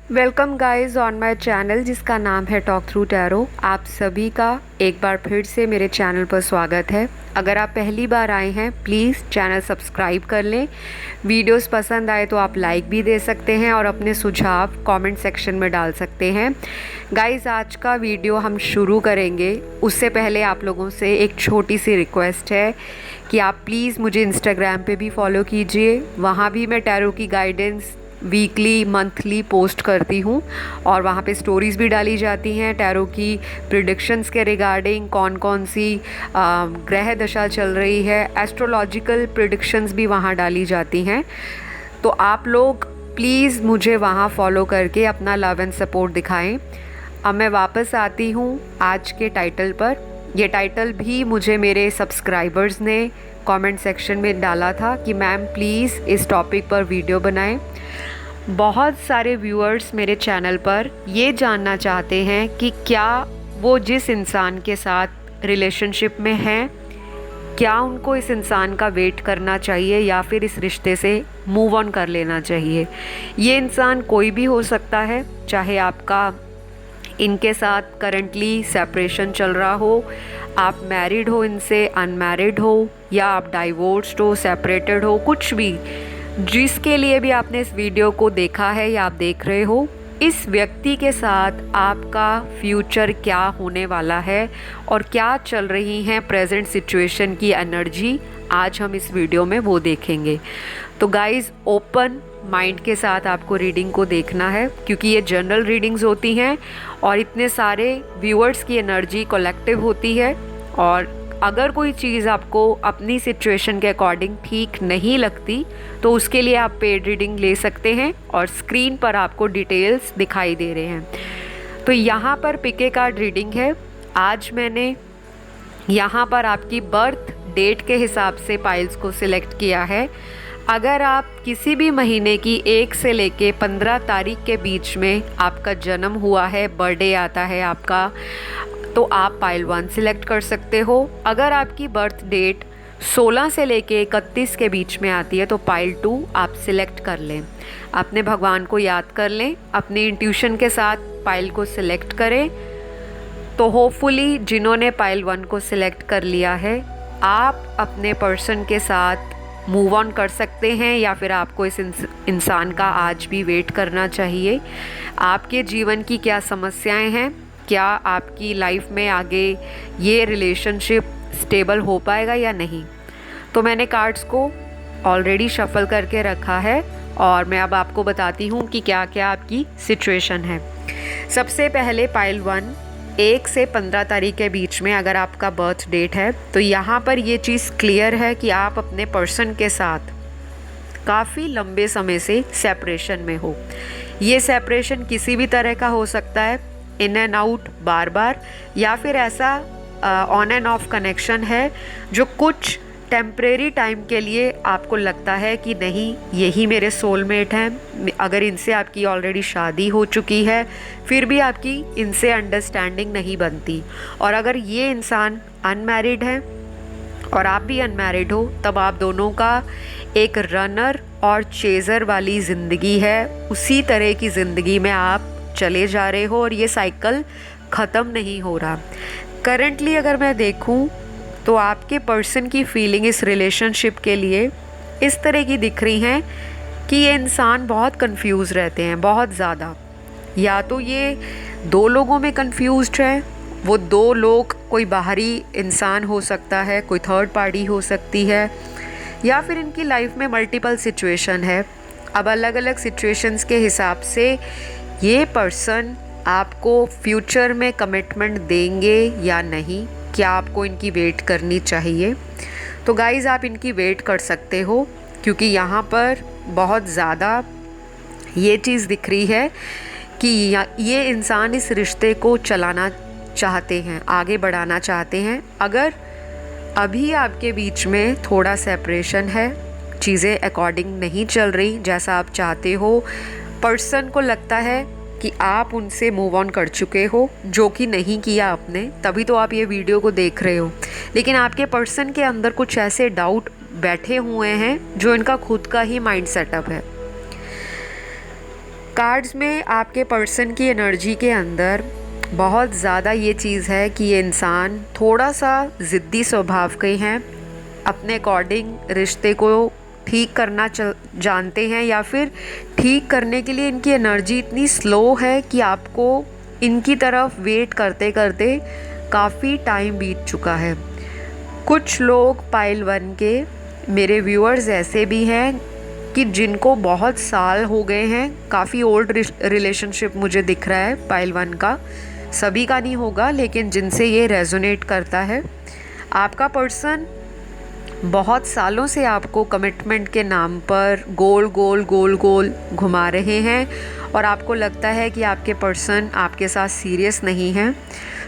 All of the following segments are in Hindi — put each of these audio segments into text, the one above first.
Welcome guys on my channel जिसका नाम है टॉक थ्रू टैरो। आप सभी का एक बार फिर से मेरे चैनल पर स्वागत है। अगर आप पहली बार आए हैं प्लीज़ चैनल सब्सक्राइब कर लें। वीडियोस पसंद आए तो आप लाइक भी दे सकते हैं और अपने सुझाव कमेंट सेक्शन में डाल सकते हैं। गाइस आज का वीडियो हम शुरू करेंगे उससे पहले आप लोगों से एक छोटी सी रिक्वेस्ट है कि आप प्लीज़ मुझे इंस्टाग्राम पे भी फॉलो कीजिए। वहाँ भी मैं टैरो की गाइडेंस वीकली मंथली पोस्ट करती हूँ और वहाँ पे स्टोरीज़ भी डाली जाती हैं टैरो की प्रिडिक्शंस के रिगार्डिंग, कौन कौन सी ग्रह दशा चल रही है, एस्ट्रोलॉजिकल प्रिडिक्शंस भी वहाँ डाली जाती हैं। तो आप लोग प्लीज़ मुझे वहाँ फॉलो करके अपना लव एंड सपोर्ट दिखाएं। अब मैं वापस आती हूँ आज के टाइटल पर। ये टाइटल भी मुझे मेरे सब्सक्राइबर्स ने कमेंट सेक्शन में डाला था कि मैम प्लीज़ इस टॉपिक पर वीडियो बनाएं। बहुत सारे व्यूअर्स मेरे चैनल पर ये जानना चाहते हैं कि क्या वो जिस इंसान के साथ रिलेशनशिप में हैं, क्या उनको इस इंसान का वेट करना चाहिए या फिर इस रिश्ते से मूव ऑन कर लेना चाहिए। ये इंसान कोई भी हो सकता है, चाहे आपका इनके साथ करंटली सेपरेशन चल रहा हो, आप मैरिड हो इनसे, अनमैरिड हो, या आप डाइवोर्स्ड हो, सेपरेटेड हो, कुछ भी जिसके लिए भी आपने इस वीडियो को देखा है या आप देख रहे हो, इस व्यक्ति के साथ आपका फ्यूचर क्या होने वाला है और क्या चल रही हैं प्रेजेंट सिचुएशन की एनर्जी, आज हम इस वीडियो में वो देखेंगे। तो गाइज़ ओपन माइंड के साथ आपको रीडिंग को देखना है क्योंकि ये जनरल रीडिंग्स होती हैं और इतने सारे व्यूअर्स की एनर्जी कलेक्टिव होती है। और अगर कोई चीज़ आपको अपनी सिचुएशन के अकॉर्डिंग ठीक नहीं लगती तो उसके लिए आप पेड रीडिंग ले सकते हैं और स्क्रीन पर आपको डिटेल्स दिखाई दे रहे हैं। तो यहाँ पर पिके कार्ड रीडिंग है। आज मैंने यहाँ पर आपकी बर्थ डेट के हिसाब से पाइल्स को सिलेक्ट किया है। अगर आप किसी भी महीने की 1 से लेके 15 तारीख के बीच में आपका जन्म हुआ है, बर्थडे आता है आपका, तो आप पाइल 1 सिलेक्ट कर सकते हो। अगर आपकी बर्थ डेट 16 से लेके 31 के बीच में आती है तो पाइल 2 आप सिलेक्ट कर लें। अपने भगवान को याद कर लें, अपने इंट्यूशन के साथ पाइल को सिलेक्ट करें। तो होपफुली जिन्होंने पाइल 1 को सिलेक्ट कर लिया है, आप अपने पर्सन के साथ मूव ऑन कर सकते हैं या फिर आपको इस इंसान का आज भी वेट करना चाहिए। आपके जीवन की क्या समस्याएं हैं, क्या आपकी लाइफ में आगे ये रिलेशनशिप स्टेबल हो पाएगा या नहीं। तो मैंने कार्ड्स को ऑलरेडी शफल करके रखा है और मैं अब आपको बताती हूँ कि क्या क्या आपकी सिचुएशन है। सबसे पहले पाइल 1 1 से 15 तारीख के बीच में अगर आपका बर्थ डेट है तो यहाँ पर ये चीज़ क्लियर है कि आप अपने पर्सन के साथ काफ़ी लंबे समय से सेपरेशन में हो। ये सेपरेशन किसी भी तरह का हो सकता है, इन एंड आउट बार बार, या फिर ऐसा ऑन एंड ऑफ कनेक्शन है जो कुछ टेम्परेरी टाइम के लिए आपको लगता है कि नहीं यही मेरे सोलमेट हैं। अगर इनसे आपकी ऑलरेडी शादी हो चुकी है फिर भी आपकी इनसे अंडरस्टैंडिंग नहीं बनती, और अगर ये इंसान अनमैरिड है और आप भी अनमैरिड हो तब आप दोनों का एक रनर और चेज़र वाली ज़िंदगी है। उसी तरह की ज़िंदगी में आप चले जा रहे हो और ये साइकिल ख़त्म नहीं हो रहा। करंटली अगर मैं देखूं तो आपके पर्सन की फीलिंग इस रिलेशनशिप के लिए इस तरह की दिख रही हैं कि ये इंसान बहुत कंफ्यूज रहते हैं, बहुत ज़्यादा। या तो ये 2 लोगों में कंफ्यूज्ड है, वो 2 लोग कोई बाहरी इंसान हो सकता है, कोई थर्ड पार्टी हो सकती है, या फिर इनकी लाइफ में मल्टीपल सिचुएशन है। अब अलग अलग सिचुएशंस के हिसाब से ये पर्सन आपको फ्यूचर में कमिटमेंट देंगे या नहीं, क्या आपको इनकी वेट करनी चाहिए। तो गाइज़ आप इनकी वेट कर सकते हो क्योंकि यहाँ पर बहुत ज़्यादा ये चीज़ दिख रही है कि ये इंसान इस रिश्ते को चलाना चाहते हैं, आगे बढ़ाना चाहते हैं। अगर अभी आपके बीच में थोड़ा सेपरेशन है, चीज़ें अकॉर्डिंग नहीं चल रही जैसा आप चाहते हो, पर्सन को लगता है कि आप उनसे मूव ऑन कर चुके हो, जो कि नहीं किया आपने, तभी तो आप ये वीडियो को देख रहे हो। लेकिन आपके पर्सन के अंदर कुछ ऐसे डाउट बैठे हुए हैं जो इनका खुद का ही माइंड सेटअप है। कार्ड्स में आपके पर्सन की एनर्जी के अंदर बहुत ज़्यादा ये चीज़ है कि ये इंसान थोड़ा सा ज़िद्दी स्वभाव के हैं, अपने अकॉर्डिंग रिश्ते को ठीक करना जानते हैं, या फिर ठीक करने के लिए इनकी एनर्जी इतनी स्लो है कि आपको इनकी तरफ वेट करते करते काफ़ी टाइम बीत चुका है। कुछ लोग पाइल 1 के मेरे व्यूअर्स ऐसे भी हैं कि जिनको बहुत साल हो गए हैं, काफ़ी ओल्ड रिलेशनशिप मुझे दिख रहा है पाइल 1 का। सभी का नहीं होगा, लेकिन जिनसे ये रेजोनेट करता है। आपका पर्सन बहुत सालों से आपको कमिटमेंट के नाम पर गोल गोल घुमा रहे हैं, और आपको लगता है कि आपके पर्सन आपके साथ सीरियस नहीं हैं,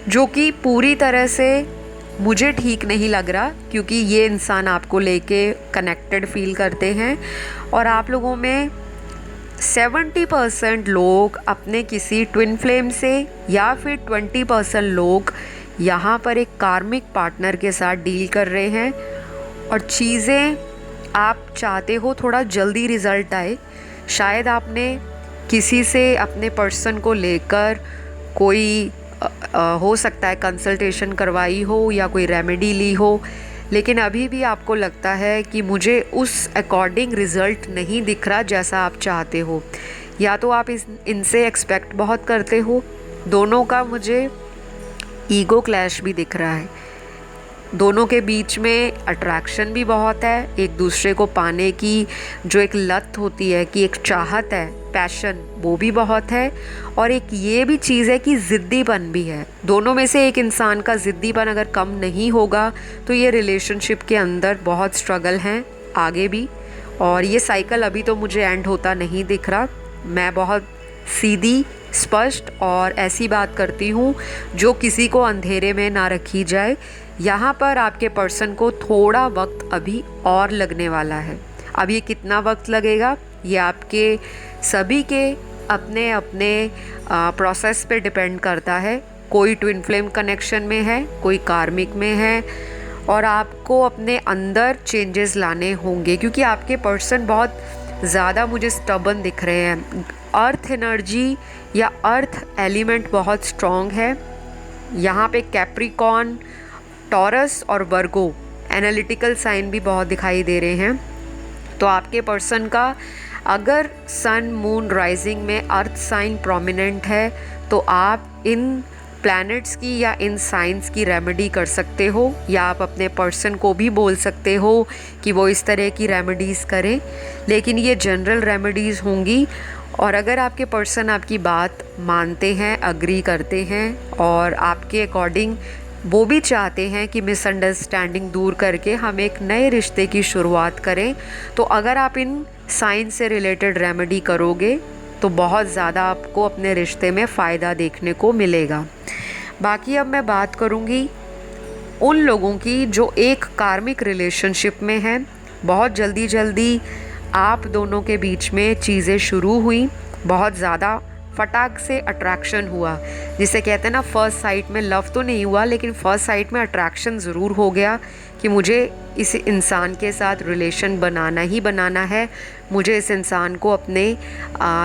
जो कि पूरी तरह से मुझे ठीक नहीं लग रहा, क्योंकि ये इंसान आपको लेके कनेक्टेड फील करते हैं। और आप लोगों में 70% लोग अपने किसी ट्विन फ्लेम से, या फिर 20% लोग यहाँ पर एक कार्मिक पार्टनर के साथ डील कर रहे हैं, और चीज़ें आप चाहते हो थोड़ा जल्दी रिज़ल्ट आए। शायद आपने किसी से अपने पर्सन को लेकर कोई हो सकता है कंसल्टेशन करवाई हो या कोई रेमेडी ली हो, लेकिन अभी भी आपको लगता है कि मुझे उस अकॉर्डिंग रिज़ल्ट नहीं दिख रहा जैसा आप चाहते हो, या तो आप इनसे एक्सपेक्ट बहुत करते हो। दोनों का मुझे ईगो क्लैश भी दिख रहा है। दोनों के बीच में अट्रैक्शन भी बहुत है, एक दूसरे को पाने की जो एक लत होती है, कि एक चाहत है, पैशन, वो भी बहुत है। और एक ये भी चीज़ है कि ज़िद्दीपन भी है। दोनों में से एक इंसान का ज़िद्दीपन अगर कम नहीं होगा तो ये रिलेशनशिप के अंदर बहुत स्ट्रगल हैं आगे भी, और ये साइकिल अभी तो मुझे एंड होता नहीं दिख रहा। मैं बहुत सीधी, स्पष्ट और ऐसी बात करती हूँ जो किसी को अंधेरे में ना रखी जाए। यहाँ पर आपके पर्सन को थोड़ा वक्त अभी और लगने वाला है। अब ये कितना वक्त लगेगा ये आपके सभी के अपने अपने प्रोसेस पे डिपेंड करता है। कोई ट्विन फ्लेम कनेक्शन में है, कोई कार्मिक में है, और आपको अपने अंदर चेंजेस लाने होंगे, क्योंकि आपके पर्सन बहुत ज़्यादा मुझे स्टबन दिख रहे हैं। अर्थ एनर्जी या अर्थ एलिमेंट बहुत स्ट्रॉन्ग है। यहाँ पे कैप्रिकॉर्न, टॉरस और वर्गो एनालिटिकल साइन भी बहुत दिखाई दे रहे हैं। तो आपके पर्सन का अगर सन, मून, राइजिंग में अर्थ साइन प्रोमिनेंट है तो आप इन प्लैनेट्स की या इन साइंस की रेमेडी कर सकते हो, या आप अपने पर्सन को भी बोल सकते हो कि वो इस तरह की रेमेडीज़ करें, लेकिन ये जनरल रेमेडीज़ होंगी। और अगर आपके पर्सन आपकी बात मानते हैं, अग्री करते हैं, और आपके अकॉर्डिंग वो भी चाहते हैं कि मिसअंडरस्टैंडिंग दूर करके हम एक नए रिश्ते की शुरुआत करें, तो अगर आप इन साइंस से रिलेटेड रेमेडी करोगे तो बहुत ज़्यादा आपको अपने रिश्ते में फ़ायदा देखने को मिलेगा। बाकी अब मैं बात करूँगी उन लोगों की जो एक कार्मिक रिलेशनशिप में हैं। बहुत जल्दी आप दोनों के बीच में चीज़ें शुरू हुई, बहुत ज़्यादा फटाक से अट्रैक्शन हुआ, जिसे कहते हैं ना फर्स्ट साइट में लव तो नहीं हुआ, लेकिन फर्स्ट साइट में अट्रैक्शन ज़रूर हो गया कि मुझे इस इंसान के साथ रिलेशन बनाना ही बनाना है, मुझे इस इंसान को अपने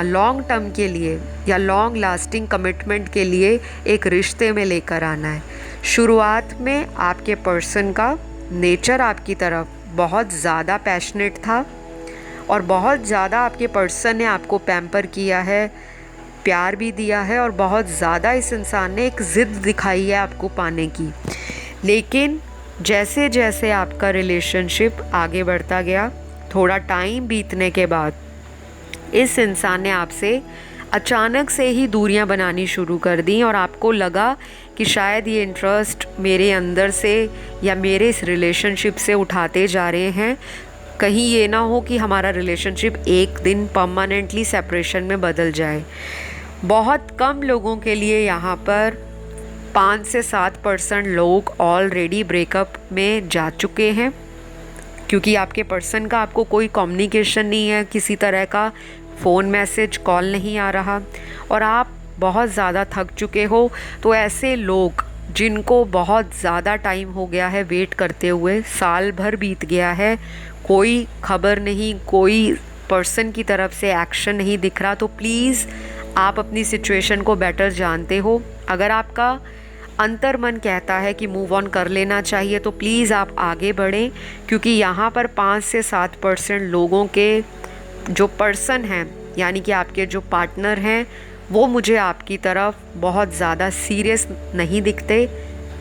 लॉन्ग टर्म के लिए या लॉन्ग लास्टिंग कमिटमेंट के लिए एक रिश्ते में लेकर आना है। शुरुआत में आपके पर्सन का नेचर आपकी तरफ बहुत ज़्यादा पैशनेट था, और बहुत ज़्यादा आपके पर्सन ने आपको पैम्पर किया है, प्यार भी दिया है, और बहुत ज़्यादा इस इंसान ने एक ज़िद दिखाई है आपको पाने की। लेकिन जैसे जैसे आपका रिलेशनशिप आगे बढ़ता गया, थोड़ा टाइम बीतने के बाद इस इंसान ने आपसे अचानक से ही दूरियां बनानी शुरू कर दी, और आपको लगा कि शायद ये इंटरेस्ट मेरे अंदर से या मेरे इस रिलेशनशिप से उठाते जा रहे हैं। कहीं ये ना हो कि हमारा रिलेशनशिप एक दिन परमानेंटली सेपरेशन में बदल जाए। बहुत कम लोगों के लिए यहाँ पर 5 से 7% लोग ऑलरेडी ब्रेकअप में जा चुके हैं, क्योंकि आपके पर्सन का आपको कोई कम्युनिकेशन नहीं है, किसी तरह का फ़ोन मैसेज कॉल नहीं आ रहा, और आप बहुत ज़्यादा थक चुके हो। तो ऐसे लोग जिनको बहुत ज़्यादा टाइम हो गया है वेट करते हुए, साल भर बीत गया है, कोई खबर नहीं, कोई पर्सन की तरफ से एक्शन नहीं दिख रहा, तो प्लीज़ आप अपनी सिचुएशन को बेटर जानते हो। अगर आपका अंतर मन कहता है कि मूव ऑन कर लेना चाहिए तो प्लीज़ आप आगे बढ़ें, क्योंकि यहाँ पर 5 से 7% लोगों के जो पर्सन हैं, यानी कि आपके जो पार्टनर हैं, वो मुझे आपकी तरफ बहुत ज़्यादा सीरियस नहीं दिखते।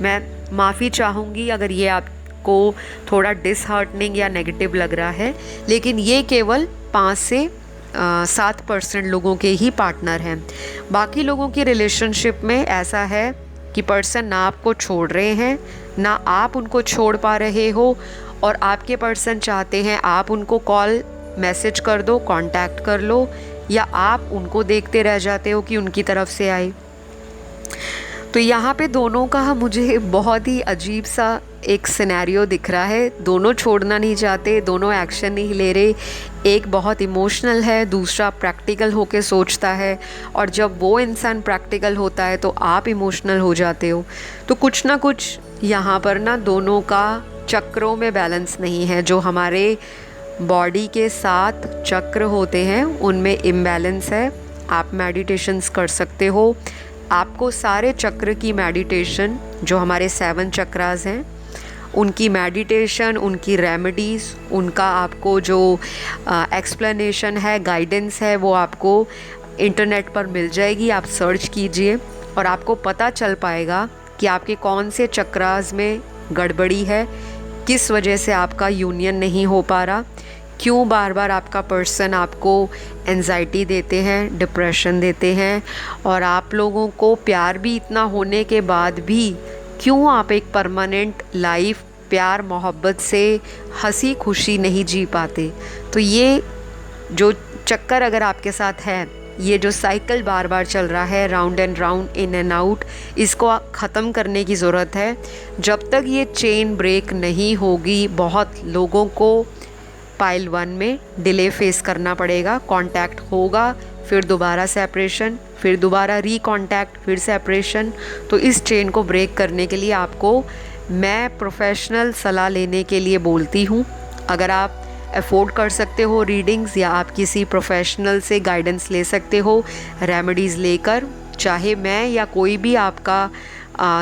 मैं माफ़ी चाहूँगी अगर ये आपको थोड़ा डिसहार्टनिंग या नेगेटिव लग रहा है, लेकिन ये केवल 5 से 7% लोगों के ही पार्टनर हैं। बाकी लोगों की रिलेशनशिप में ऐसा है कि पर्सन ना आपको छोड़ रहे हैं, ना आप उनको छोड़ पा रहे हो, और आपके पर्सन चाहते हैं आप उनको कॉल मैसेज कर दो, कांटेक्ट कर लो, या आप उनको देखते रह जाते हो कि उनकी तरफ से आए। तो यहाँ पे दोनों का मुझे बहुत ही अजीब सा एक सिनेरियो दिख रहा है। दोनों छोड़ना नहीं चाहते, दोनों एक्शन नहीं ले रहे। एक बहुत इमोशनल है, दूसरा प्रैक्टिकल होके सोचता है, और जब वो इंसान प्रैक्टिकल होता है तो आप इमोशनल हो जाते हो। तो कुछ ना कुछ यहाँ पर ना दोनों का चक्रों में बैलेंस नहीं है। जो हमारे बॉडी के 7 चक्र होते हैं उनमें इम्बैलेंस है। आप मेडिटेशंस कर सकते हो। आपको सारे चक्र की मेडिटेशन, जो हमारे 7 चक्रास हैं, उनकी मेडिटेशन, उनकी रेमेडीज़, उनका आपको जो एक्सप्लेनेशन है, गाइडेंस है, वो आपको इंटरनेट पर मिल जाएगी। आप सर्च कीजिए और आपको पता चल पाएगा कि आपके कौन से चक्रास में गड़बड़ी है, किस वजह से आपका यूनियन नहीं हो पा रहा, क्यों बार बार आपका पर्सन आपको एंजाइटी देते हैं, डिप्रेशन देते हैं, और आप लोगों को प्यार भी इतना होने के बाद भी क्यों आप एक परमानेंट लाइफ प्यार मोहब्बत से हंसी खुशी नहीं जी पाते। तो ये जो चक्कर अगर आपके साथ है, ये जो साइकिल बार बार चल रहा है, round and round, in and out, इसको ख़त्म करने की ज़रूरत है। जब तक ये चेन ब्रेक नहीं होगी, बहुत लोगों को पाइल 1 में डिले फेस करना पड़ेगा। कांटेक्ट होगा, फिर दोबारा सेपरेशन, फिर दोबारा रीकांटेक्ट, फिर सेपरेशन। तो इस चेन को ब्रेक करने के लिए आपको मैं प्रोफेशनल सलाह लेने के लिए बोलती हूँ। अगर आप अफोर्ड कर सकते हो रीडिंग्स, या आप किसी प्रोफेशनल से गाइडेंस ले सकते हो रेमेडीज़ लेकर, चाहे मैं या कोई भी आपका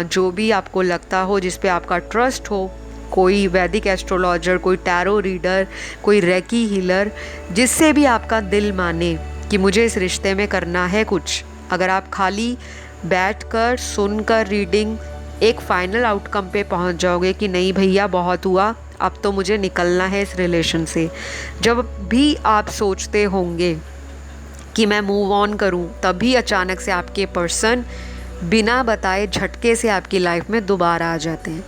जो भी आपको लगता हो, जिस पे आपका ट्रस्ट हो, कोई वैदिक एस्ट्रोलॉजर, कोई टैरो रीडर, कोई रेकी हीलर, जिससे भी आपका दिल माने कि मुझे इस रिश्ते में करना है कुछ। अगर आप खाली बैठकर सुनकर रीडिंग एक फाइनल आउटकम पे पहुंच जाओगे कि नहीं भैया बहुत हुआ, अब तो मुझे निकलना है इस रिलेशन से, जब भी आप सोचते होंगे कि मैं मूव ऑन करूं, तभी अचानक से आपके पर्सन बिना बताए झटके से आपकी लाइफ में दोबारा आ जाते हैं।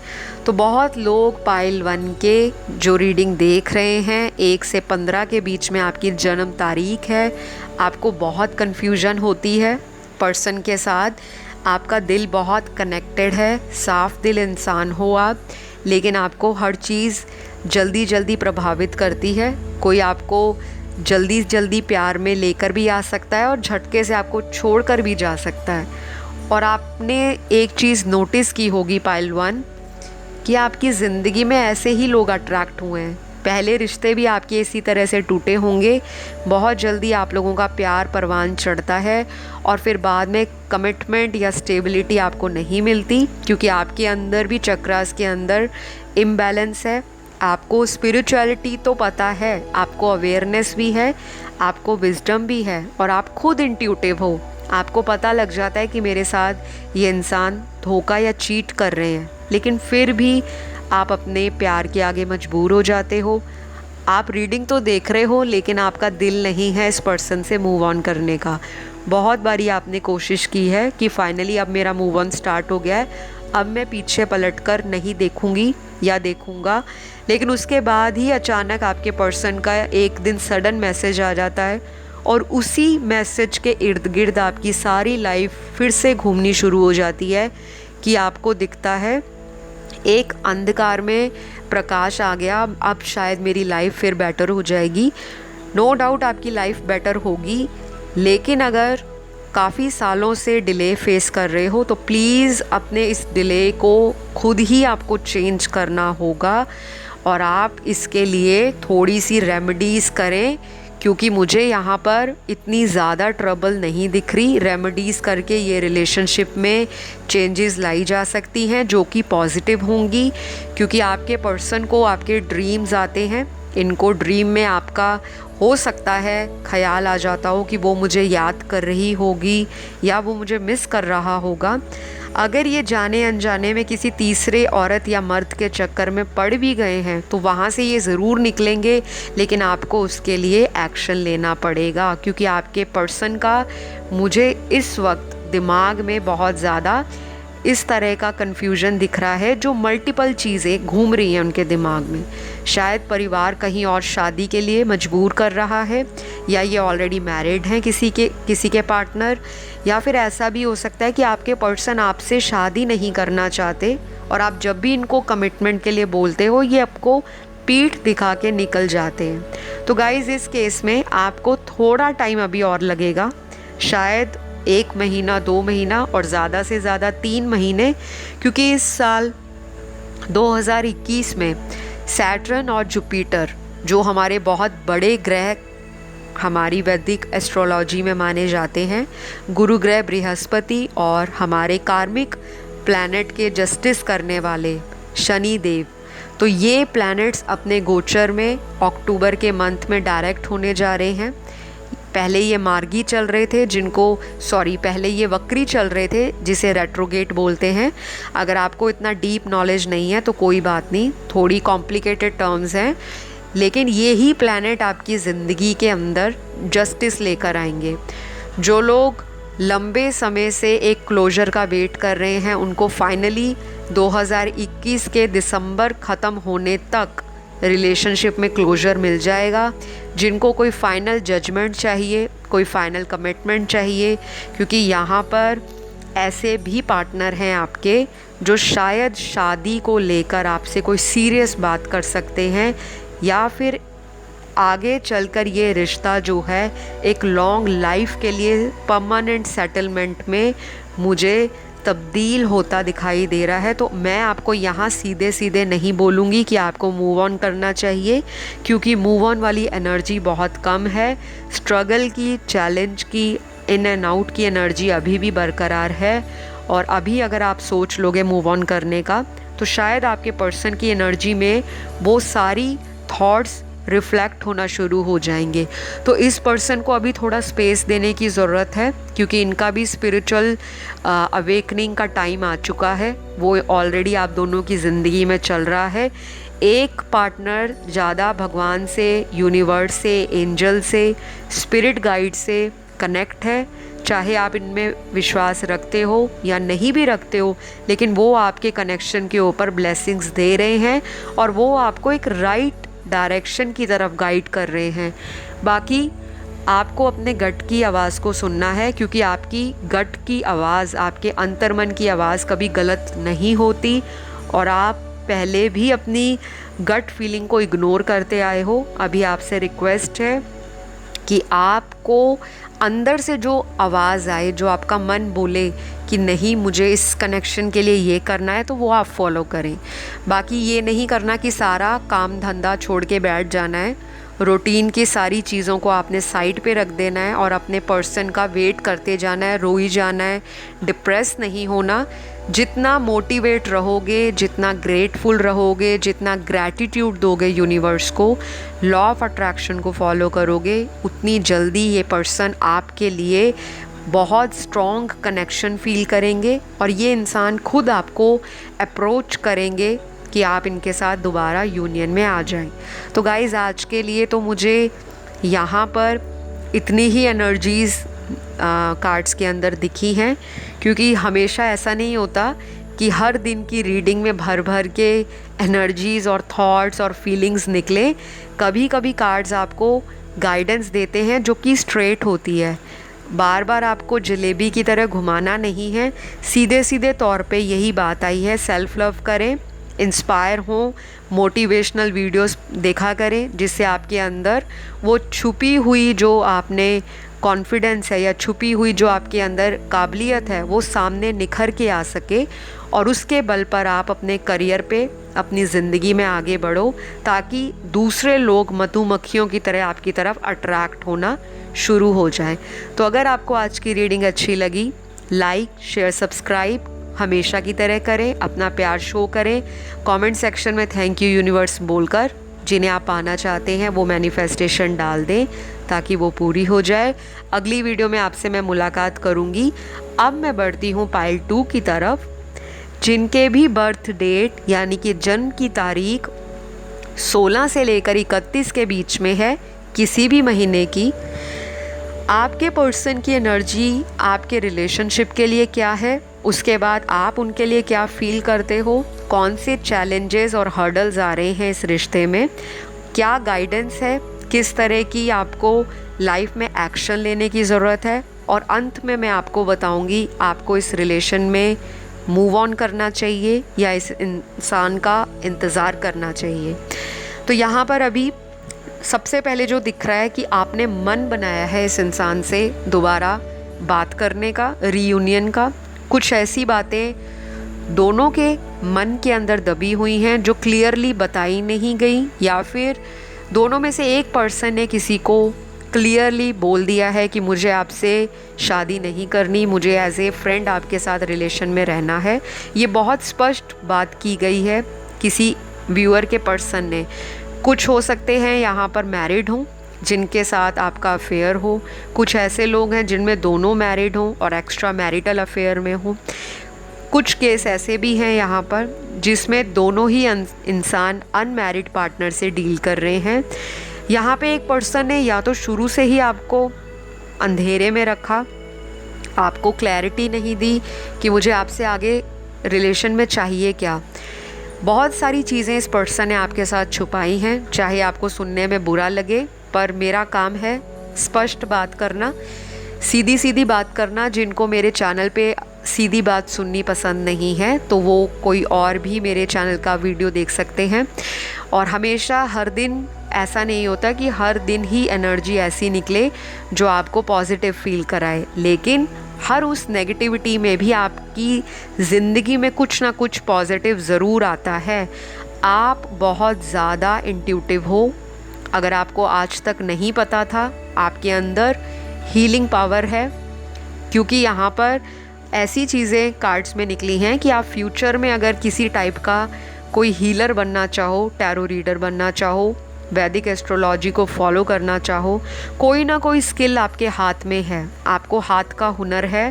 तो बहुत लोग पाइल 1 के जो रीडिंग देख रहे हैं, 1 से 15 के बीच में आपकी जन्म तारीख है, आपको बहुत कन्फ्यूजन होती है पर्सन के साथ, आपका दिल बहुत कनेक्टेड है, साफ दिल इंसान हो आप, लेकिन आपको हर चीज़ जल्दी जल्दी प्रभावित करती है। कोई आपको जल्दी जल्दी प्यार में लेकर भी आ सकता है और झटके से आपको छोड़कर भी जा सकता है। और आपने एक चीज़ नोटिस की होगी पाइल 1, कि आपकी ज़िंदगी में ऐसे ही लोग अट्रैक्ट हुए हैं। पहले रिश्ते भी आपके इसी तरह से टूटे होंगे। बहुत जल्दी आप लोगों का प्यार परवान चढ़ता है और फिर बाद में कमिटमेंट या स्टेबिलिटी आपको नहीं मिलती, क्योंकि आपके अंदर भी चक्रास के अंदर इम्बैलेंस है। आपको स्पिरिचुअलिटी तो पता है, आपको अवेयरनेस भी है, आपको विजडम भी है, और आप खुद इंट्यूटिव हो। आपको पता लग जाता है कि मेरे साथ ये इंसान धोखा या चीट कर रहे हैं, लेकिन फिर भी आप अपने प्यार के आगे मजबूर हो जाते हो। आप रीडिंग तो देख रहे हो, लेकिन आपका दिल नहीं है इस पर्सन से मूव ऑन करने का। बहुत बारी आपने कोशिश की है कि फाइनली अब मेरा मूव ऑन स्टार्ट हो गया है, अब मैं पीछे पलटकर नहीं देखूंगी या देखूंगा, लेकिन उसके बाद ही अचानक आपके पर्सन का एक दिन सडन मैसेज आ जाता है और उसी मैसेज के इर्द गिर्द आपकी सारी लाइफ फिर से घूमनी शुरू हो जाती है कि आपको दिखता है एक अंधकार में प्रकाश आ गया, अब शायद मेरी लाइफ फिर बेटर हो जाएगी। नो डाउट आपकी लाइफ बेटर होगी, लेकिन अगर काफ़ी सालों से डिले फेस कर रहे हो तो प्लीज़ अपने इस डिले को खुद ही आपको चेंज करना होगा, और आप इसके लिए थोड़ी सी रेमेडीज़ करें, क्योंकि मुझे यहाँ पर इतनी ज़्यादा ट्रबल नहीं दिख रही। रेमेडीज़ करके ये रिलेशनशिप में चेंजेस लाई जा सकती हैं जो कि पॉजिटिव होंगी, क्योंकि आपके पर्सन को आपके ड्रीम्स आते हैं। इनको ड्रीम में आपका हो सकता है ख्याल आ जाता हो कि वो मुझे याद कर रही होगी या वो मुझे मिस कर रहा होगा। अगर ये जाने अनजाने में किसी तीसरे औरत या मर्द के चक्कर में पड़ भी गए हैं तो वहाँ से ये ज़रूर निकलेंगे, लेकिन आपको उसके लिए एक्शन लेना पड़ेगा, क्योंकि आपके पर्सन का मुझे इस वक्त दिमाग में बहुत ज़्यादा इस तरह का कन्फ्यूजन दिख रहा है, जो मल्टीपल चीज़ें घूम रही हैं उनके दिमाग में। शायद परिवार कहीं और शादी के लिए मजबूर कर रहा है, या ये ऑलरेडी मैरिड हैं किसी के पार्टनर, या फिर ऐसा भी हो सकता है कि आपके पर्सन आपसे शादी नहीं करना चाहते और आप जब भी इनको कमिटमेंट के लिए बोलते हो ये आपको पीठ दिखा के निकल जाते हैं। तो गाइज़, इस केस में आपको थोड़ा टाइम अभी और लगेगा, शायद 1 महीना 2 महीना और ज़्यादा से ज़्यादा 3 महीने, क्योंकि इस साल 2021 में सैटर्न और जुपिटर, जो हमारे बहुत बड़े ग्रह हमारी वैदिक एस्ट्रोलॉजी में माने जाते हैं, गुरु ग्रह बृहस्पति और हमारे कार्मिक प्लैनेट के जस्टिस करने वाले शनि देव, तो ये प्लैनेट्स अपने गोचर में अक्टूबर के मंथ में डायरेक्ट होने जा रहे हैं। पहले ये मार्गी चल रहे थे पहले ये वक्री चल रहे थे, जिसे रेट्रोगेट बोलते हैं। अगर आपको इतना डीप नॉलेज नहीं है तो कोई बात नहीं, थोड़ी कॉम्प्लिकेटेड टर्म्स हैं, लेकिन ये ही प्लैनेट आपकी ज़िंदगी के अंदर जस्टिस लेकर आएंगे। जो लोग लंबे समय से एक क्लोजर का वेट कर रहे हैं, उनको फाइनली 2021 के दिसंबर ख़त्म होने तक रिलेशनशिप में क्लोजर मिल जाएगा। जिनको कोई फाइनल जजमेंट चाहिए, कोई फाइनल कमिटमेंट चाहिए, क्योंकि यहाँ पर ऐसे भी पार्टनर हैं आपके जो शायद शादी को लेकर आपसे कोई सीरियस बात कर सकते हैं, या फिर आगे चलकर ये रिश्ता जो है एक लॉन्ग लाइफ के लिए परमानेंट सेटलमेंट में मुझे तब्दील होता दिखाई दे रहा है। तो मैं आपको यहाँ सीधे सीधे नहीं बोलूँगी कि आपको मूव ऑन करना चाहिए, क्योंकि मूव ऑन वाली एनर्जी बहुत कम है। स्ट्रगल की, चैलेंज की, इन एंड आउट की एनर्जी अभी भी बरकरार है, और अभी अगर आप सोच लोगे मूव ऑन करने का तो शायद आपके पर्सन की एनर्जी में वो सारी थॉट्स रिफ्लेक्ट होना शुरू हो जाएंगे। तो इस पर्सन को अभी थोड़ा स्पेस देने की ज़रूरत है, क्योंकि इनका भी स्पिरिचुअल अवेकनिंग का टाइम आ चुका है। वो ऑलरेडी आप दोनों की ज़िंदगी में चल रहा है। एक पार्टनर ज़्यादा भगवान से, यूनिवर्स से, एंजल से, स्पिरिट गाइड से कनेक्ट है, चाहे आप इनमें विश्वास रखते हो या नहीं भी रखते हो, लेकिन वो आपके कनेक्शन के ऊपर ब्लेसिंग्स दे रहे हैं और वो आपको एक राइट डायरेक्शन की तरफ गाइड कर रहे हैं। बाकी आपको अपने गट की आवाज़ को सुनना है, क्योंकि आपकी गट की आवाज़, आपके अंतर्मन की आवाज़ कभी गलत नहीं होती, और आप पहले भी अपनी गट फीलिंग को इग्नोर करते आए हो। अभी आपसे रिक्वेस्ट है कि आपको अंदर से जो आवाज़ आए, जो आपका मन बोले कि नहीं मुझे इस कनेक्शन के लिए ये करना है, तो वो आप फॉलो करें। बाकी ये नहीं करना कि सारा काम धंधा छोड़ के बैठ जाना है, रूटीन की सारी चीज़ों को आपने साइड पे रख देना है और अपने पर्सन का वेट करते जाना है, रोई जाना है, डिप्रेस नहीं होना। जितना मोटिवेट रहोगे, जितना ग्रेटफुल रहोगे, जितना ग्रैटिट्यूड दोगे यूनिवर्स को, लॉ ऑफ अट्रैक्शन को फॉलो करोगे, उतनी जल्दी ये पर्सन आपके लिए बहुत स्ट्रॉन्ग कनेक्शन फील करेंगे और ये इंसान खुद आपको अप्रोच करेंगे कि आप इनके साथ दोबारा यूनियन में आ जाएं। तो गाइज़, आज के लिए तो मुझे यहाँ पर इतनी ही एनर्जीज़ कार्ड्स के अंदर दिखी हैं, क्योंकि हमेशा ऐसा नहीं होता कि हर दिन की रीडिंग में भर भर के एनर्जीज़ और थॉट्स और फीलिंग्स निकले। कभी कभी कार्ड्स आपको गाइडेंस देते हैं जो कि स्ट्रेट होती है। बार बार आपको जलेबी की तरह घुमाना नहीं है, सीधे सीधे तौर पे यही बात आई है। सेल्फ़ लव करें, इंस्पायर हों, मोटिवेशनल वीडियोस देखा करें, जिससे आपके अंदर वो छुपी हुई जो आपने कॉन्फिडेंस है या छुपी हुई जो आपके अंदर काबिलियत है वो सामने निखर के आ सके और उसके बल पर आप अपने करियर पे अपनी ज़िंदगी में आगे बढ़ो, ताकि दूसरे लोग मधुमक्खियों की तरह आपकी तरफ अट्रैक्ट होना शुरू हो जाए। तो अगर आपको आज की रीडिंग अच्छी लगी, लाइक शेयर सब्सक्राइब हमेशा की तरह करें, अपना प्यार शो करें, कमेंट सेक्शन में थैंक यू यूनिवर्स बोलकर जिन्हें आप पाना चाहते हैं वो मैनिफेस्टेशन डाल दें ताकि वो पूरी हो जाए। अगली वीडियो में आपसे मैं मुलाकात करूंगी। अब मैं बढ़ती हूँ पाइल 2 की तरफ, जिनके भी बर्थ डेट यानी कि जन्म की तारीख 16 से लेकर 31 के बीच में है, किसी भी महीने की। आपके पर्सन की एनर्जी आपके रिलेशनशिप के लिए क्या है, उसके बाद आप उनके लिए क्या फील करते हो, कौन से चैलेंजेस और हर्डल्स आ रहे हैं इस रिश्ते में, क्या गाइडेंस है, किस तरह की आपको लाइफ में एक्शन लेने की ज़रूरत है, और अंत में मैं आपको बताऊंगी आपको इस रिलेशन में मूव ऑन करना चाहिए या इस इंसान का इंतज़ार करना चाहिए। तो यहाँ पर अभी सबसे पहले जो दिख रहा है कि आपने मन बनाया है इस इंसान से दोबारा बात करने का, रीयूनियन का। कुछ ऐसी बातें दोनों के मन के अंदर दबी हुई हैं जो क्लियरली बताई नहीं गई, या फिर दोनों में से एक पर्सन ने किसी को क्लियरली बोल दिया है कि मुझे आपसे शादी नहीं करनी, मुझे एज ए फ्रेंड आपके साथ रिलेशन में रहना है। ये बहुत स्पष्ट बात की गई है किसी व्यूअर के पर्सन ने। कुछ हो सकते हैं यहाँ पर मैरिड हों जिनके साथ आपका अफेयर हो, कुछ ऐसे लोग हैं जिनमें दोनों मैरिड हों और एक्स्ट्रा मैरिटल अफेयर में हों। कुछ केस ऐसे भी हैं यहाँ पर जिसमें दोनों ही इंसान अनमैरिड पार्टनर से डील कर रहे हैं। यहाँ पे एक पर्सन ने या तो शुरू से ही आपको अंधेरे में रखा, आपको क्लैरिटी नहीं दी कि मुझे आपसे आगे रिलेशन में चाहिए क्या। बहुत सारी चीज़ें इस पर्सन ने आपके साथ छुपाई हैं, चाहे आपको सुनने में बुरा लगे, पर मेरा काम है स्पष्ट बात करना, सीधी सीधी बात करना। जिनको मेरे चैनल पे सीधी बात सुननी पसंद नहीं है तो वो कोई और भी मेरे चैनल का वीडियो देख सकते हैं। और हमेशा हर दिन ऐसा नहीं होता कि हर दिन ही एनर्जी ऐसी निकले जो आपको पॉजिटिव फील कराए, लेकिन हर उस नेगेटिविटी में भी आपकी ज़िंदगी में कुछ ना कुछ पॉजिटिव ज़रूर आता है। आप बहुत ज़्यादा इंट्यूटिव हो। अगर आपको आज तक नहीं पता था, आपके अंदर हीलिंग पावर है, क्योंकि यहाँ पर ऐसी चीज़ें कार्ड्स में निकली हैं कि आप फ्यूचर में अगर किसी टाइप का कोई हीलर बनना चाहो, टैरो रीडर बनना चाहो, वैदिक एस्ट्रोलॉजी को फॉलो करना चाहो, कोई ना कोई स्किल आपके हाथ में है, आपको हाथ का हुनर है।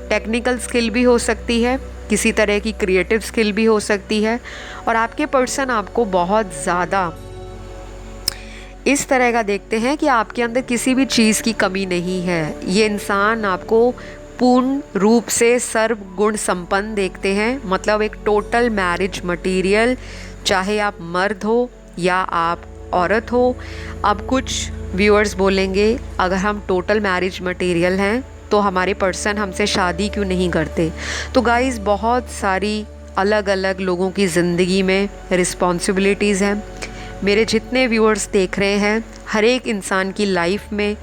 टेक्निकल स्किल भी हो सकती है, किसी तरह की क्रिएटिव स्किल भी हो सकती है, और आपके पर्सन आपको बहुत ज़्यादा इस तरह का देखते हैं कि आपके अंदर किसी भी चीज़ की कमी नहीं है। ये इंसान आपको पूर्ण रूप से सर्वगुण संपन्न देखते हैं, मतलब एक टोटल मैरिज मटेरियल, चाहे आप मर्द हो या आप औरत हो। अब कुछ व्यूअर्स बोलेंगे अगर हम टोटल मैरिज मटेरियल हैं तो हमारे पर्सन हमसे शादी क्यों नहीं करते। तो गाइस, बहुत सारी अलग अलग लोगों की ज़िंदगी में रिस्पॉन्सिबिलिटीज़ हैं। मेरे जितने व्यूअर्स देख रहे हैं, हर एक इंसान की लाइफ में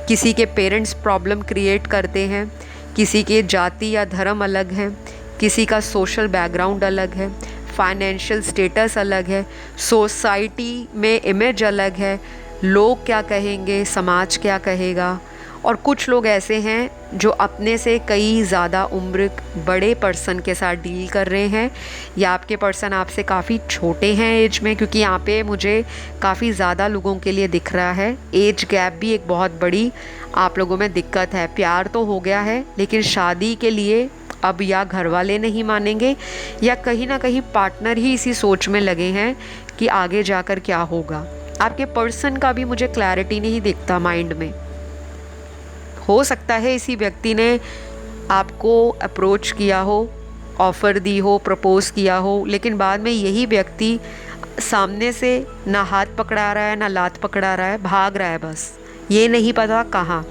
किसी के पेरेंट्स प्रॉब्लम क्रिएट करते हैं, किसी के जाति या धर्म अलग हैं, किसी का सोशल बैकग्राउंड अलग है, फाइनेंशियल स्टेटस अलग है, सोसाइटी में इमेज अलग है, लोग क्या कहेंगे, समाज क्या कहेगा। और कुछ लोग ऐसे हैं जो अपने से कई ज़्यादा उम्र बड़े पर्सन के साथ डील कर रहे हैं, या आपके पर्सन आपसे काफ़ी छोटे हैं एज में, क्योंकि यहाँ पे मुझे काफ़ी ज़्यादा लोगों के लिए दिख रहा है। एज गैप भी एक बहुत बड़ी आप लोगों में दिक्कत है। प्यार तो हो गया है, लेकिन शादी के लिए अब या घर वाले नहीं मानेंगे या कहीं ना कहीं पार्टनर ही इसी सोच में लगे हैं कि आगे जाकर क्या होगा। आपके पर्सन का भी मुझे क्लैरिटी नहीं दिखता माइंड में। हो सकता है इसी व्यक्ति ने आपको अप्रोच किया हो, ऑफ़र दी हो, प्रपोज़ किया हो, लेकिन बाद में यही व्यक्ति सामने से ना हाथ पकड़ा रहा है ना लात पकड़ा रहा है, भाग रहा है, बस ये नहीं पता कहाँ।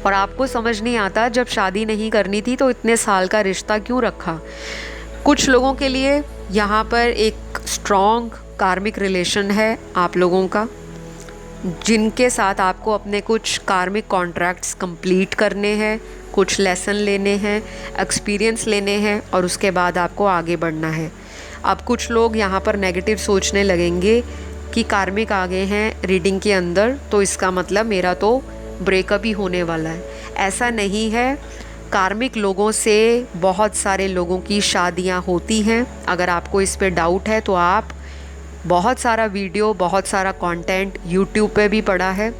और आपको समझ नहीं आता जब शादी नहीं करनी थी तो इतने साल का रिश्ता क्यों रखा। कुछ लोगों के लिए यहाँ पर एक स्ट्रॉन्ग कार्मिक रिलेशन है आप लोगों का, जिनके साथ आपको अपने कुछ कार्मिक कॉन्ट्रैक्ट्स कंप्लीट करने हैं, कुछ लेसन लेने हैं, एक्सपीरियंस लेने हैं, और उसके बाद आपको आगे बढ़ना है। अब कुछ लोग यहाँ पर नेगेटिव सोचने लगेंगे कि कार्मिक आ गए हैं रीडिंग के अंदर, तो इसका मतलब मेरा तो ब्रेकअप ही होने वाला है। ऐसा नहीं है। कार्मिक लोगों से बहुत सारे लोगों की शादियाँ होती हैं। अगर आपको इस पे डाउट है तो आप बहुत सारा वीडियो, बहुत सारा कंटेंट यूट्यूब पे भी पड़ा है,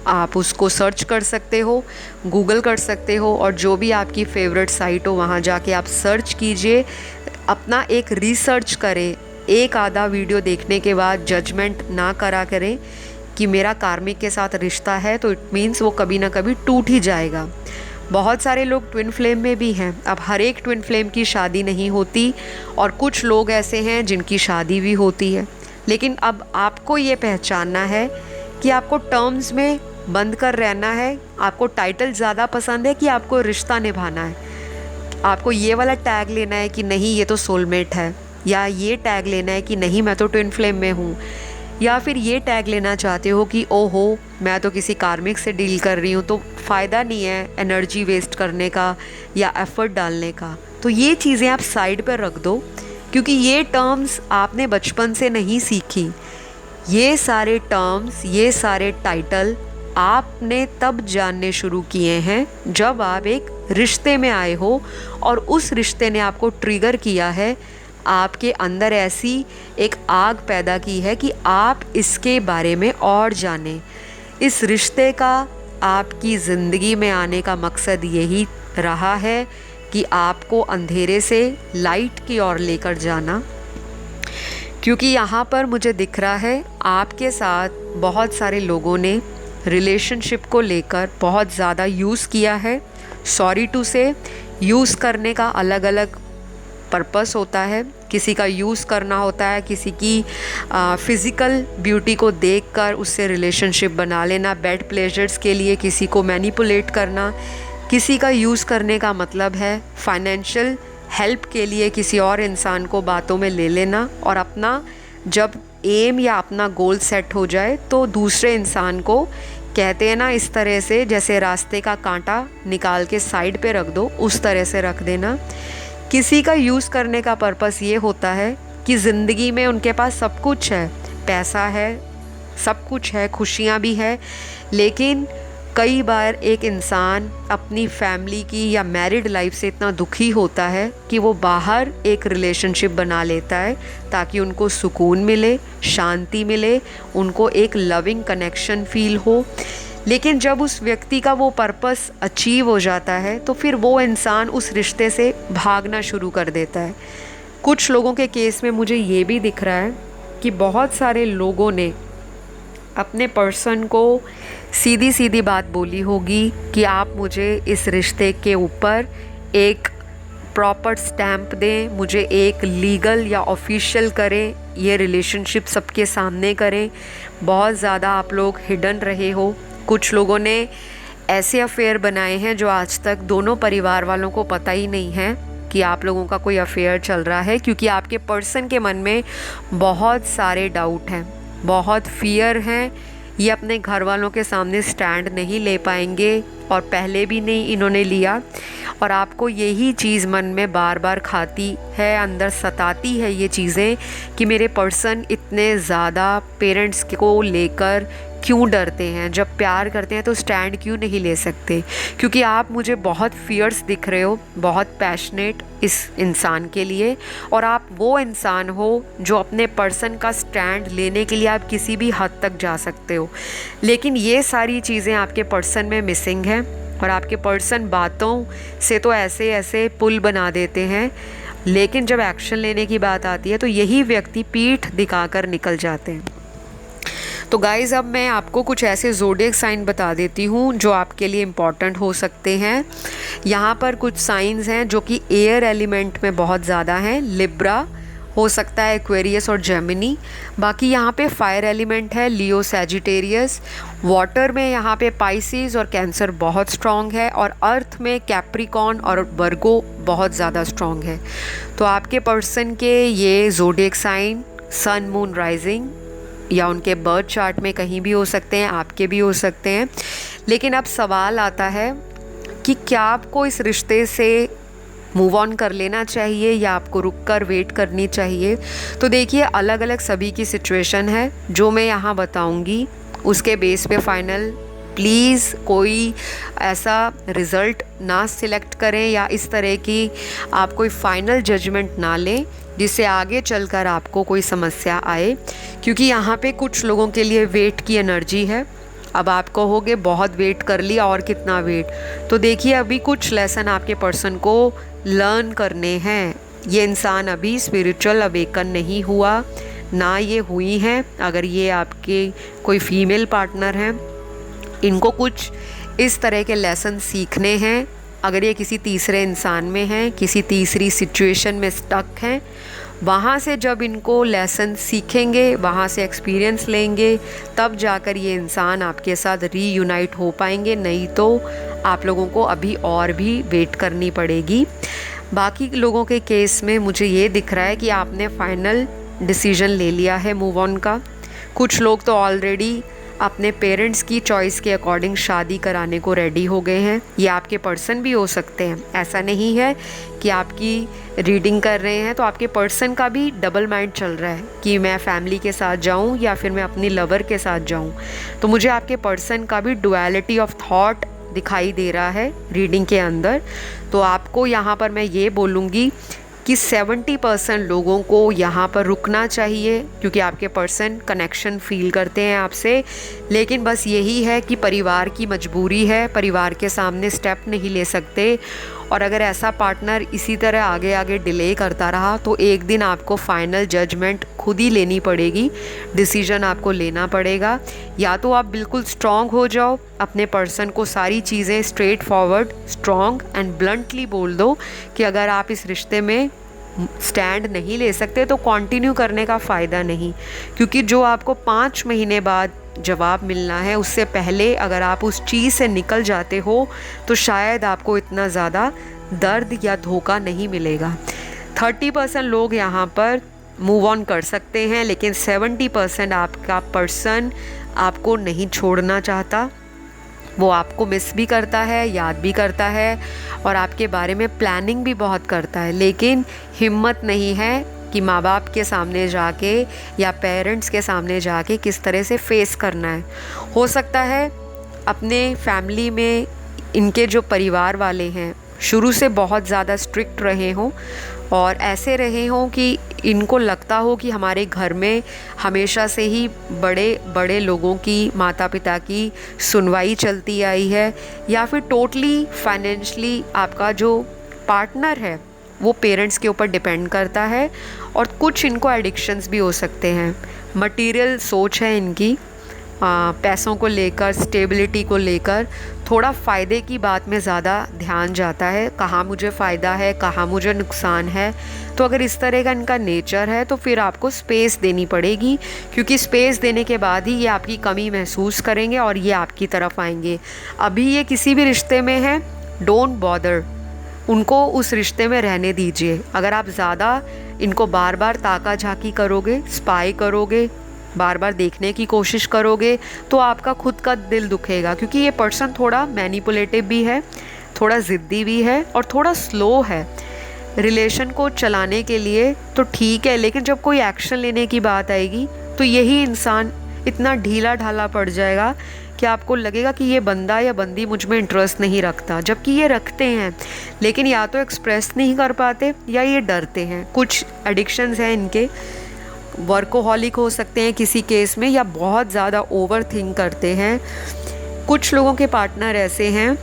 आप उसको सर्च कर सकते हो, गूगल कर सकते हो, और जो भी आपकी फेवरेट साइट हो वहाँ जाके आप सर्च कीजिए, अपना एक रिसर्च करें। एक आधा वीडियो देखने के बाद जजमेंट ना करा करें कि मेरा कार्मिक के साथ रिश्ता है तो इट मीन्स वो कभी ना कभी टूट ही जाएगा। बहुत सारे लोग ट्विन फ्लेम में भी हैं। अब हर एक ट्विन फ्लेम की शादी नहीं होती, और कुछ लोग ऐसे हैं जिनकी शादी भी होती है। लेकिन अब आपको ये पहचानना है कि आपको टर्म्स में बंद कर रहना है। आपको टाइटल ज़्यादा पसंद है कि आपको रिश्ता निभाना है? आपको ये वाला टैग लेना है कि नहीं ये तो सोलमेट है, या ये टैग लेना है कि नहीं मैं तो ट्विन फ्लेम में हूँ, या फिर ये टैग लेना चाहते हो कि ओहो मैं तो किसी कार्मिक से डील कर रही हूँ, तो फ़ायदा नहीं है एनर्जी वेस्ट करने का या एफ़र्ट डालने का। तो ये चीज़ें आप साइड पर रख दो, क्योंकि ये टर्म्स आपने बचपन से नहीं सीखी। ये सारे टर्म्स, ये सारे टाइटल आपने तब जानने शुरू किए हैं जब आप एक रिश्ते में आए हो, और उस रिश्ते ने आपको ट्रिगर किया है, आपके अंदर ऐसी एक आग पैदा की है कि आप इसके बारे में और जानें। इस रिश्ते का आपकी ज़िंदगी में आने का मकसद यही रहा है कि आपको अंधेरे से लाइट की ओर लेकर जाना। क्योंकि यहाँ पर मुझे दिख रहा है आपके साथ बहुत सारे लोगों ने रिलेशनशिप को लेकर बहुत ज़्यादा यूज़ किया है। सॉरी टू से, यूज़ करने का अलग अलग पर्पस होता है। किसी का यूज़ करना होता है किसी की फ़िज़िकल ब्यूटी को देखकर उससे रिलेशनशिप बना लेना, बेड प्लेजर्स के लिए किसी को मैनिपुलेट करना। किसी का यूज़ करने का मतलब है फाइनेंशियल हेल्प के लिए किसी और इंसान को बातों में ले लेना, और अपना जब एम या अपना गोल सेट हो जाए तो दूसरे इंसान को, कहते हैं ना इस तरह से जैसे रास्ते का कांटा निकाल के साइड पे रख दो, उस तरह से रख देना। किसी का यूज़ करने का पर्पस ये होता है कि ज़िंदगी में उनके पास सब कुछ है, पैसा है, सब कुछ है, खुशियाँ भी है, लेकिन कई बार एक इंसान अपनी फैमिली की या मैरिड लाइफ से इतना दुखी होता है कि वो बाहर एक रिलेशनशिप बना लेता है ताकि उनको सुकून मिले, शांति मिले, उनको एक लविंग कनेक्शन फील हो। लेकिन जब उस व्यक्ति का वो पर्पस अचीव हो जाता है तो फिर वो इंसान उस रिश्ते से भागना शुरू कर देता है। कुछ लोगों के केस में मुझे ये भी दिख रहा है कि बहुत सारे लोगों ने अपने पर्सन को सीधी सीधी बात बोली होगी कि आप मुझे इस रिश्ते के ऊपर एक प्रॉपर स्टैम्प दें, मुझे एक लीगल या ऑफिशियल करें, ये रिलेशनशिप सबके सामने करें। बहुत ज़्यादा आप लोग हिडन रहे हो। कुछ लोगों ने ऐसे अफेयर बनाए हैं जो आज तक दोनों परिवार वालों को पता ही नहीं है कि आप लोगों का कोई अफेयर चल रहा है, क्योंकि आपके पर्सन के मन में बहुत सारे डाउट हैं, बहुत फियर हैं। ये अपने घर वालों के सामने स्टैंड नहीं ले पाएंगे, और पहले भी नहीं इन्होंने लिया, और आपको यही चीज़ मन में बार बार खाती है, अंदर सताती है ये चीज़ें कि मेरे पर्सन इतने ज़्यादा पेरेंट्स को लेकर क्यों डरते हैं, जब प्यार करते हैं तो स्टैंड क्यों नहीं ले सकते। क्योंकि आप मुझे बहुत फियर्स दिख रहे हो, बहुत पैशनेट इस इंसान के लिए, और आप वो इंसान हो जो अपने पर्सन का स्टैंड लेने के लिए आप किसी भी हद तक जा सकते हो। लेकिन ये सारी चीज़ें आपके पर्सन में मिसिंग हैं, और आपके पर्सन बातों से तो ऐसे ऐसे पुल बना देते हैं, लेकिन जब एक्शन लेने की बात आती है तो यही व्यक्ति पीठ दिखाकर निकल जाते हैं। तो गाइज़, अब मैं आपको कुछ ऐसे ज़ोडिएक साइन बता देती हूँ जो आपके लिए इम्पॉर्टेंट हो सकते हैं। यहाँ पर कुछ साइंस हैं जो कि एयर एलिमेंट में बहुत ज़्यादा हैं। लिब्रा हो सकता है, एक्वेरियस और जेमिनी। बाकी यहाँ पे फायर एलिमेंट है, लियो, सैजिटेरियस। वाटर में यहाँ पे पाइसिस और कैंसर बहुत स्ट्रॉन्ग है, और अर्थ में कैप्रिकॉर्न और वर्गो बहुत ज़्यादा स्ट्रॉन्ग है। तो आपके पर्सन के ये ज़ोडिएक साइन सन, मून, राइजिंग या उनके बर्थ चार्ट में कहीं भी हो सकते हैं, आपके भी हो सकते हैं। लेकिन अब सवाल आता है कि क्या आपको इस रिश्ते से मूव ऑन कर लेना चाहिए या आपको रुक कर वेट करनी चाहिए। तो देखिए अलग अलग सभी की सिचुएशन है, जो मैं यहाँ बताऊँगी उसके बेस पे फाइनल प्लीज़ कोई ऐसा रिज़ल्ट ना सिलेक्ट करें या इस तरह की आप कोई फ़ाइनल जजमेंट ना लें जिससे आगे चलकर आपको कोई समस्या आए, क्योंकि यहाँ पे कुछ लोगों के लिए वेट की एनर्जी है। अब आप कहोगे बहुत वेट कर लिया और कितना वेट, तो देखिए अभी कुछ लेसन आपके पर्सन को लर्न करने हैं। ये इंसान अभी स्पिरिचुअल अवेकन नहीं हुआ, ना ये हुई हैं। अगर ये आपके कोई फीमेल पार्टनर हैं, इनको कुछ इस तरह के लेसन सीखने हैं। अगर ये किसी तीसरे इंसान में हैं, किसी तीसरी सिचुएशन में स्टक हैं, वहाँ से जब इनको लेसन सीखेंगे, वहाँ से एक्सपीरियंस लेंगे, तब जाकर ये इंसान आपके साथ रीयूनाइट हो पाएंगे। नहीं तो आप लोगों को अभी और भी वेट करनी पड़ेगी। बाकी लोगों के केस में मुझे ये दिख रहा है कि आपने फाइनल डिसीजन ले लिया है मूव ऑन का। कुछ लोग तो ऑलरेडी अपने पेरेंट्स की चॉइस के अकॉर्डिंग शादी कराने को रेडी हो गए हैं। ये आपके पर्सन भी हो सकते हैं। ऐसा नहीं है कि आपकी रीडिंग कर रहे हैं तो आपके पर्सन का भी डबल माइंड चल रहा है कि मैं फैमिली के साथ जाऊं या फिर मैं अपनी लवर के साथ जाऊं। तो मुझे आपके पर्सन का भी डुअलिटी ऑफ थॉट दिखाई दे रहा है रीडिंग के अंदर। तो आपको यहाँ पर मैं ये बोलूँगी कि 70% लोगों को यहाँ पर रुकना चाहिए, क्योंकि आपके पर्सन कनेक्शन फील करते हैं आपसे। लेकिन बस यही है कि परिवार की मजबूरी है, परिवार के सामने स्टेप नहीं ले सकते। और अगर ऐसा पार्टनर इसी तरह आगे आगे डिले करता रहा तो एक दिन आपको फाइनल जजमेंट खुद ही लेनी पड़ेगी, डिसीजन आपको लेना पड़ेगा। या तो आप बिल्कुल स्ट्रॉन्ग हो जाओ, अपने पर्सन को सारी चीज़ें straight forward, strong and bluntly बोल दो कि अगर आप इस रिश्ते में स्टैंड नहीं ले सकते तो कंटिन्यू करने का फ़ायदा नहीं, क्योंकि जो आपको 5 महीने बाद जवाब मिलना है उससे पहले अगर आप उस चीज़ से निकल जाते हो तो शायद आपको इतना ज़्यादा दर्द या धोखा नहीं मिलेगा। 30% लोग यहाँ पर मूव ऑन कर सकते हैं, लेकिन 70% आपका पर्सन आपको नहीं छोड़ना चाहता। वो आपको मिस भी करता है, याद भी करता है और आपके बारे में प्लानिंग भी बहुत करता है, लेकिन हिम्मत नहीं है कि माँ बाप के सामने जाके या पेरेंट्स के सामने जाके किस तरह से फेस करना है। हो सकता है अपने फैमिली में इनके जो परिवार वाले हैं शुरू से बहुत ज़्यादा स्ट्रिक्ट रहे हों और ऐसे रहे हों कि इनको लगता हो कि हमारे घर में हमेशा से ही बड़े बड़े लोगों की, माता पिता की सुनवाई चलती आई है, या फिर टोटली फाइनेंशली आपका जो पार्टनर है वो पेरेंट्स के ऊपर डिपेंड करता है। और कुछ इनको एडिक्शंस भी हो सकते हैं। मटेरियल सोच है इनकी, पैसों को लेकर, स्टेबिलिटी को लेकर थोड़ा फ़ायदे की बात में ज़्यादा ध्यान जाता है, कहाँ मुझे फ़ायदा है, कहाँ मुझे नुकसान है। तो अगर इस तरह का इनका नेचर है तो फिर आपको स्पेस देनी पड़ेगी, क्योंकि स्पेस देने के बाद ही ये आपकी कमी महसूस करेंगे और ये आपकी तरफ आएंगे। अभी ये किसी भी रिश्ते में है, डोंट बॉदर, उनको उस रिश्ते में रहने दीजिए। अगर आप ज़्यादा इनको बार बार ताका झाकी करोगे, स्पाई करोगे, बार बार देखने की कोशिश करोगे तो आपका खुद का दिल दुखेगा, क्योंकि ये पर्सन थोड़ा मैनिपुलेटिव भी है, थोड़ा ज़िद्दी भी है और थोड़ा स्लो है रिलेशन को चलाने के लिए। तो ठीक है, लेकिन जब कोई एक्शन लेने की बात आएगी तो यही इंसान इतना ढीला ढाला पड़ जाएगा कि आपको लगेगा कि ये बंदा या बंदी मुझ में इंटरेस्ट नहीं रखता, जबकि ये रखते हैं, लेकिन या तो एक्सप्रेस नहीं कर पाते या ये डरते हैं। कुछ एडिक्शंस हैं इनके, वर्कोहॉलिक हो सकते हैं किसी केस में, या बहुत ज़्यादा ओवर थिंक करते हैं। कुछ लोगों के पार्टनर ऐसे हैं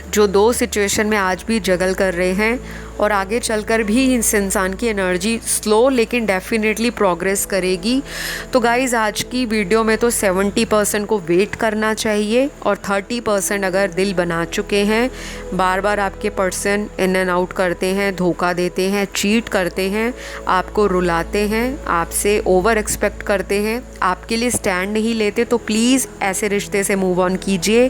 जो 2 सिचुएशन में आज भी जगल कर रहे हैं और आगे चलकर भी इस इंसान की एनर्जी स्लो लेकिन डेफिनेटली प्रोग्रेस करेगी। तो गाइज़ आज की वीडियो में तो 70% को वेट करना चाहिए और 30% अगर दिल बना चुके हैं, बार बार आपके पर्सन इन एंड आउट करते हैं, धोखा देते हैं, चीट करते हैं, आपको रुलाते हैं, आपसे ओवर एक्सपेक्ट करते हैं, आपके लिए स्टैंड नहीं लेते, तो प्लीज़ ऐसे रिश्ते से मूव ऑन कीजिए।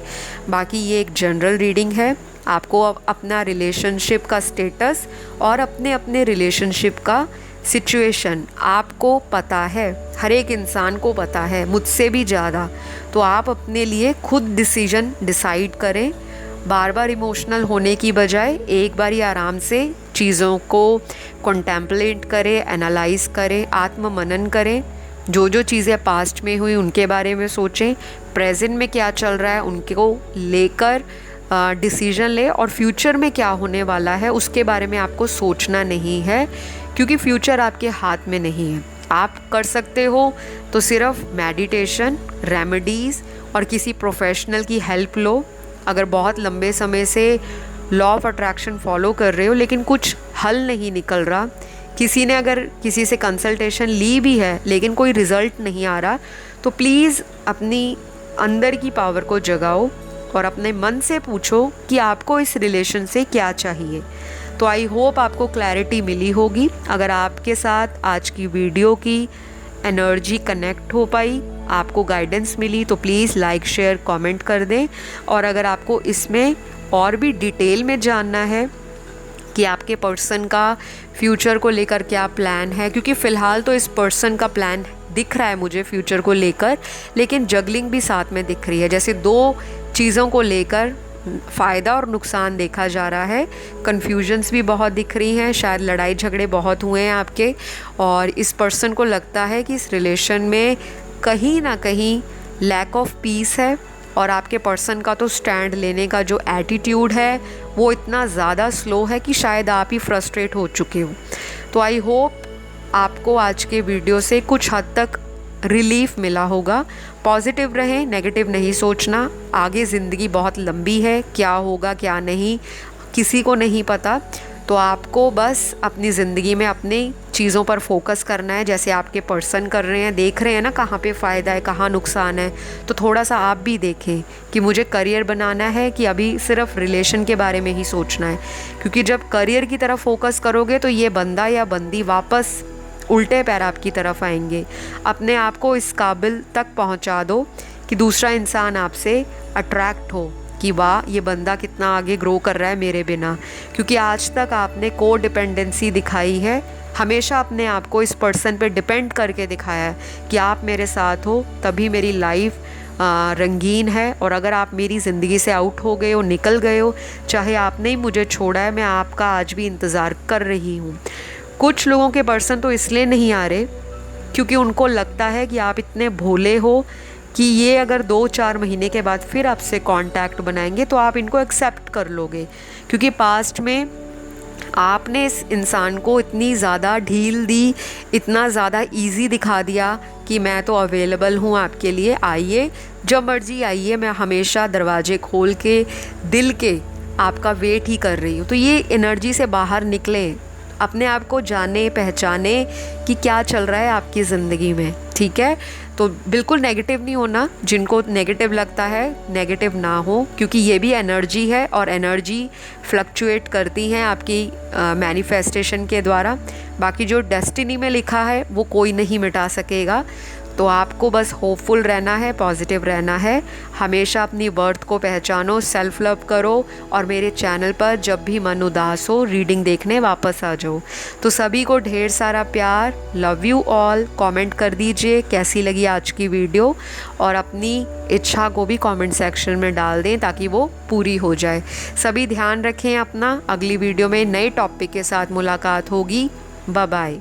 बाकी ये एक जनरल रीडिंग है, आपको अपना रिलेशनशिप का स्टेटस और अपने अपने रिलेशनशिप का सिचुएशन आपको पता है, हर एक इंसान को पता है, मुझसे भी ज़्यादा। तो आप अपने लिए खुद डिसीजन डिसाइड करें बार बार इमोशनल होने की बजाय एक बार ही आराम से चीज़ों को कॉन्टेम्पलेट करें, एनालाइज करें, आत्म मनन करें। जो जो चीज़ें पास्ट में हुई उनके बारे में सोचें, प्रेजेंट में क्या चल रहा है उनको लेकर डिसीजन ले, और फ्यूचर में क्या होने वाला है उसके बारे में आपको सोचना नहीं है, क्योंकि फ्यूचर आपके हाथ में नहीं है। आप कर सकते हो तो सिर्फ मेडिटेशन, रेमेडीज़ और किसी प्रोफेशनल की हेल्प लो। अगर बहुत लंबे समय से लॉ ऑफ अट्रैक्शन फॉलो कर रहे हो लेकिन कुछ हल नहीं निकल रहा, किसी ने अगर किसी से कंसल्टेशन ली भी है लेकिन कोई रिज़ल्ट नहीं आ रहा, तो प्लीज़ अपनी अंदर की पावर को जगाओ और अपने मन से पूछो कि आपको इस रिलेशन से क्या चाहिए। तो आई होप आपको क्लैरिटी मिली होगी। अगर आपके साथ आज की वीडियो की एनर्जी कनेक्ट हो पाई, आपको गाइडेंस मिली, तो प्लीज़ लाइक, शेयर, कमेंट कर दें। और अगर आपको इसमें और भी डिटेल में जानना है कि आपके पर्सन का फ्यूचर को लेकर क्या प्लान है, क्योंकि फ़िलहाल तो इस पर्सन का प्लान दिख रहा है मुझे फ्यूचर को लेकर, लेकिन जगलिंग भी साथ में दिख रही है, जैसे दो चीज़ों को लेकर फ़ायदा और नुकसान देखा जा रहा है। कन्फ्यूजन्स भी बहुत दिख रही हैं, शायद लड़ाई झगड़े बहुत हुए हैं आपके, और इस पर्सन को लगता है कि इस रिलेशन में कहीं ना कहीं लैक ऑफ पीस है, और आपके पर्सन का तो स्टैंड लेने का जो एटीट्यूड है वो इतना ज़्यादा स्लो है कि शायद आप ही फ्रस्ट्रेट हो चुके हो। तो आई होप आपको आज के वीडियो से कुछ हद तक रिलीफ मिला होगा। पॉजिटिव रहें, नेगेटिव नहीं सोचना। आगे ज़िंदगी बहुत लंबी है, क्या होगा क्या नहीं किसी को नहीं पता। तो आपको बस अपनी ज़िंदगी में अपनी चीज़ों पर फोकस करना है, जैसे आपके पर्सन कर रहे हैं। देख रहे हैं ना कहाँ पे फ़ायदा है, कहाँ नुकसान है, तो थोड़ा सा आप भी देखें कि मुझे करियर बनाना है कि अभी सिर्फ रिलेशन के बारे में ही सोचना है। क्योंकि जब करियर की तरफ फोकस करोगे तो ये बंदा या बंदी वापस उल्टे पैर आपकी तरफ आएंगे। अपने आप को इस काबिल तक पहुंचा दो कि दूसरा इंसान आपसे अट्रैक्ट हो कि वाह ये बंदा कितना आगे ग्रो कर रहा है मेरे बिना। क्योंकि आज तक आपने को डिपेंडेंसी दिखाई है, हमेशा अपने आप को इस पर्सन पे डिपेंड करके दिखाया है कि आप मेरे साथ हो तभी मेरी लाइफ रंगीन है, और अगर आप मेरी ज़िंदगी से आउट हो गए हो, निकल गए हो, चाहे आपने ही मुझे छोड़ा है, मैं आपका आज भी इंतज़ार कर रही हूँ। कुछ लोगों के पर्सन तो इसलिए नहीं आ रहे क्योंकि उनको लगता है कि आप इतने भोले हो कि ये अगर 2-4 महीने के बाद फिर आपसे कांटेक्ट बनाएंगे तो आप इनको एक्सेप्ट कर लोगे, क्योंकि पास्ट में आपने इस इंसान को इतनी ज़्यादा ढील दी, इतना ज़्यादा इजी दिखा दिया कि मैं तो अवेलेबल हूँ आपके लिए, आइए जब मर्जी आइए, मैं हमेशा दरवाजे खोल के दिल के आपका वेट ही कर रही हूँ। तो ये एनर्जी से बाहर निकलें, अपने आप को जाने पहचाने कि क्या चल रहा है आपकी ज़िंदगी में, ठीक है। तो बिल्कुल नेगेटिव नहीं होना, जिनको नेगेटिव लगता है नेगेटिव ना हो, क्योंकि ये भी एनर्जी है और एनर्जी फ्लक्चुएट करती हैं आपकी मैनिफेस्टेशन के द्वारा। बाकी जो डेस्टिनी में लिखा है वो कोई नहीं मिटा सकेगा। तो आपको बस होपफुल रहना है, पॉजिटिव रहना है, हमेशा अपनी वर्थ को पहचानो, सेल्फ लव करो, और मेरे चैनल पर जब भी मन उदास हो रीडिंग देखने वापस आ जाओ। तो सभी को ढेर सारा प्यार, लव यू ऑल। कमेंट कर दीजिए कैसी लगी आज की वीडियो, और अपनी इच्छा को भी कमेंट सेक्शन में डाल दें ताकि वो पूरी हो जाए। सभी ध्यान रखें अपना। अगली वीडियो में नए टॉपिक के साथ मुलाकात होगी। Bye bye.